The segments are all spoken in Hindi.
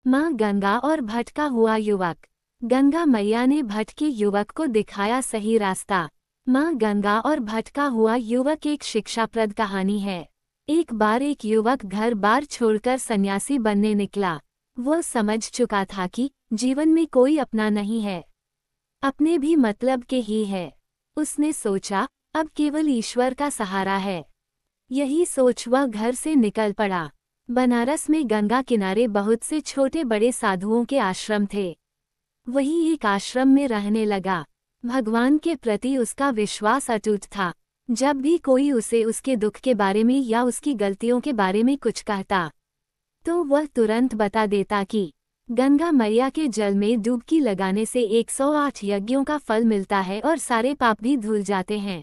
माँ गंगा और भटका हुआ युवक। गंगा मैया ने भटके युवक को दिखाया सही रास्ता। माँ गंगा और भटका हुआ युवक एक शिक्षाप्रद कहानी है। एक बार एक युवक घर बार छोड़कर सन्यासी बनने निकला। वो समझ चुका था कि जीवन में कोई अपना नहीं है, अपने भी मतलब के ही है। उसने सोचा, अब केवल ईश्वर का सहारा है। यही सोच वह घर से निकल पड़ा। बनारस में गंगा किनारे बहुत से छोटे बड़े साधुओं के आश्रम थे। वही एक आश्रम में रहने लगा। भगवान के प्रति उसका विश्वास अटूट था। जब भी कोई उसे उसके दुख के बारे में या उसकी गलतियों के बारे में कुछ कहता, तो वह तुरंत बता देता कि गंगा मैया के जल में डुबकी लगाने से 108 यज्ञों का फल मिलता है और सारे पाप भी धुल जाते हैं।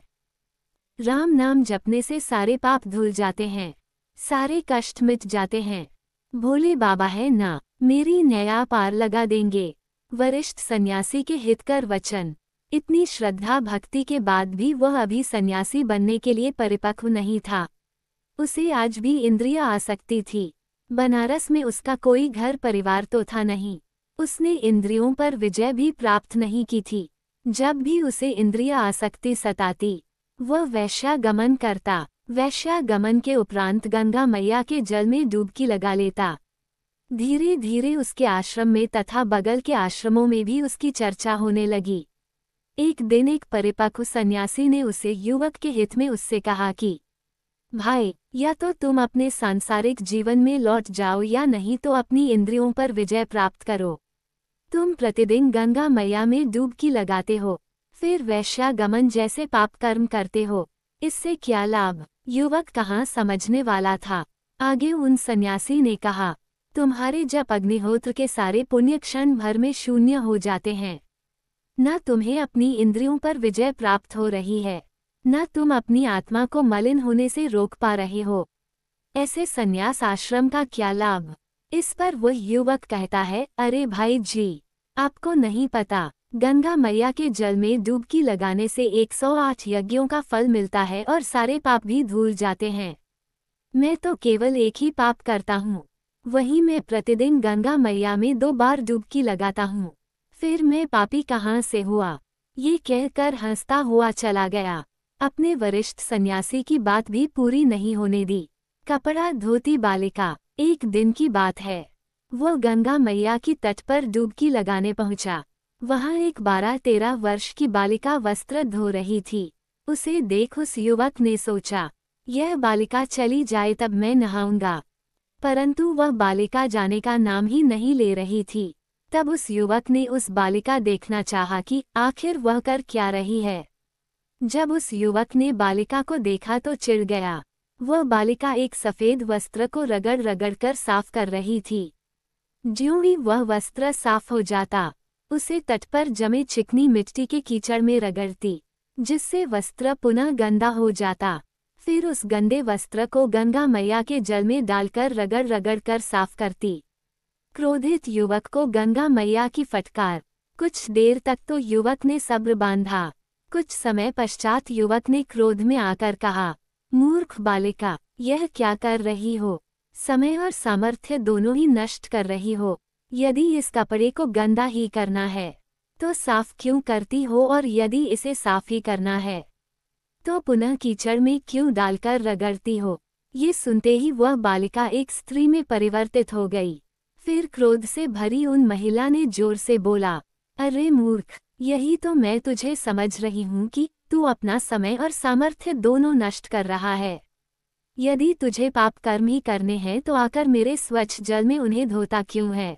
राम नाम जपने से सारे पाप धुल जाते हैं, सारे कष्ट मिट जाते हैं। भोले बाबा है ना, मेरी नया पार लगा देंगे। वरिष्ठ सन्यासी के हितकर वचन। इतनी श्रद्धा भक्ति के बाद भी वह अभी सन्यासी बनने के लिए परिपक्व नहीं था। उसे आज भी इंद्रिय आसक्ति थी। बनारस में उसका कोई घर परिवार तो था नहीं। उसने इंद्रियों पर विजय भी प्राप्त नहीं की थी। जब भी उसे इंद्रिय आसक्ति सताती, वह वैश्यागमन करता। वैश्यागमन के उपरांत गंगा मैया के जल में डुबकी लगा लेता। धीरे धीरे उसके आश्रम में तथा बगल के आश्रमों में भी उसकी चर्चा होने लगी। एक दिन एक परिपक्व सन्यासी ने उसे युवक के हित में उससे कहा कि भाई, या तो तुम अपने सांसारिक जीवन में लौट जाओ या नहीं तो अपनी इंद्रियों पर विजय प्राप्त करो। तुम प्रतिदिन गंगा मैया में डुबकी लगाते हो, फिर वैश्यागमन जैसे पाप कर्म करते हो, इससे क्या लाभ? युवक कहाँ समझने वाला था। आगे उन सन्यासी ने कहा, तुम्हारे जप अग्निहोत्र के सारे पुण्य क्षण भर में शून्य हो जाते हैं। न तुम्हें अपनी इंद्रियों पर विजय प्राप्त हो रही है, न तुम अपनी आत्मा को मलिन होने से रोक पा रहे हो। ऐसे सन्यास आश्रम का क्या लाभ? इस पर वह युवक कहता है, अरे भाई जी, आपको नहीं पता, गंगा मैया के जल में डुबकी लगाने से 108 यज्ञों का फल मिलता है और सारे पाप भी धुल जाते हैं। मैं तो केवल एक ही पाप करता हूँ, वही मैं प्रतिदिन गंगा मैया में 2 बार डुबकी लगाता हूँ। फिर मैं पापी कहाँ से हुआ? ये कहकर हंसता हुआ चला गया। अपने वरिष्ठ सन्यासी की बात भी पूरी नहीं होने दी। कपड़ा धोती बालिका। एक दिन की बात है, वह गंगा मैया की तट पर डुबकी लगाने पहुंचा। वहां एक 12-13 वर्ष की बालिका वस्त्र धो रही थी। उसे देख उस युवक ने सोचा, यह बालिका चली जाए तब मैं नहाऊंगा। परंतु वह बालिका जाने का नाम ही नहीं ले रही थी। तब उस युवक ने उस बालिका देखना चाहा कि आखिर वह कर क्या रही है। जब उस युवक ने बालिका को देखा तो चिढ़ गया। वह बालिका एक सफेद वस्त्र को रगड़ रगड़ कर साफ कर रही थी। ज्यों ही वह वस्त्र साफ हो जाता, उसे तट पर जमे चिकनी मिट्टी के कीचड़ में रगड़ती, जिससे वस्त्र पुनः गंदा हो जाता। फिर उस गंदे वस्त्र को गंगा मैया के जल में डालकर रगड़ रगड़ कर साफ करती। क्रोधित युवक को गंगा मैया की फटकार। कुछ देर तक तो युवक ने सब्र बांधा। कुछ समय पश्चात युवक ने क्रोध में आकर कहा, मूर्ख बालिका, यह क्या कर रही हो? समय और सामर्थ्य दोनों ही नष्ट कर रही हो। यदि इस कपड़े को गंदा ही करना है, तो साफ क्यों करती हो, और यदि इसे साफ ही करना है, तो पुनः कीचड़ में क्यों डालकर रगड़ती हो? ये सुनते ही वह बालिका एक स्त्री में परिवर्तित हो गई। फिर क्रोध से भरी उन महिला ने जोर से बोला, अरे मूर्ख, यही तो मैं तुझे समझ रही हूँ कि तू अपना समय और सामर्थ्य दोनों नष्ट कर रहा है। यदि तुझे पाप कर्म ही करने हैं तो आकर मेरे स्वच्छ जल में उन्हें धोता क्यों है?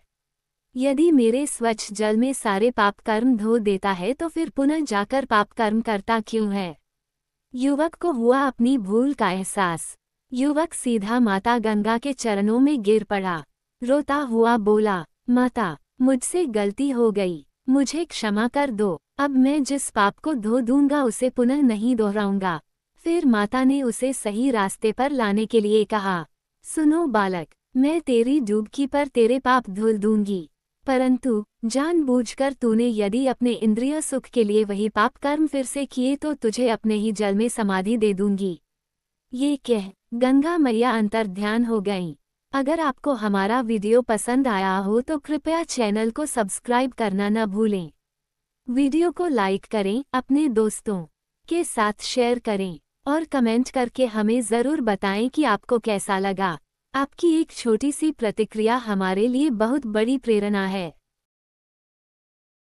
यदि मेरे स्वच्छ जल में सारे पाप कर्म धो देता है तो फिर पुनः जाकर पाप कर्म करता क्यों है? युवक को हुआ अपनी भूल का एहसास। युवक सीधा माता गंगा के चरणों में गिर पड़ा। रोता हुआ बोला, माता, मुझसे गलती हो गई, मुझे क्षमा कर दो। अब मैं जिस पाप को धो दूंगा उसे पुनः नहीं दोहराऊंगा। फिर माता ने उसे सही रास्ते पर लाने के लिए कहा, सुनो बालक, मैं तेरी डुबकी पर तेरे पाप धुल दूंगी, परंतु जानबूझकर तूने यदि अपने इंद्रिय सुख के लिए वही पाप कर्म फिर से किए तो तुझे अपने ही जल में समाधि दे दूंगी। ये कह गंगा मैया अंतर्ध्यान हो गईं। अगर आपको हमारा वीडियो पसंद आया हो तो कृपया चैनल को सब्सक्राइब करना न भूलें। वीडियो को लाइक करें, अपने दोस्तों के साथ शेयर करें और कमेंट करके हमें ज़रूर बताएं कि आपको कैसा लगा। आपकी एक छोटी सी प्रतिक्रिया हमारे लिए बहुत बड़ी प्रेरणा है।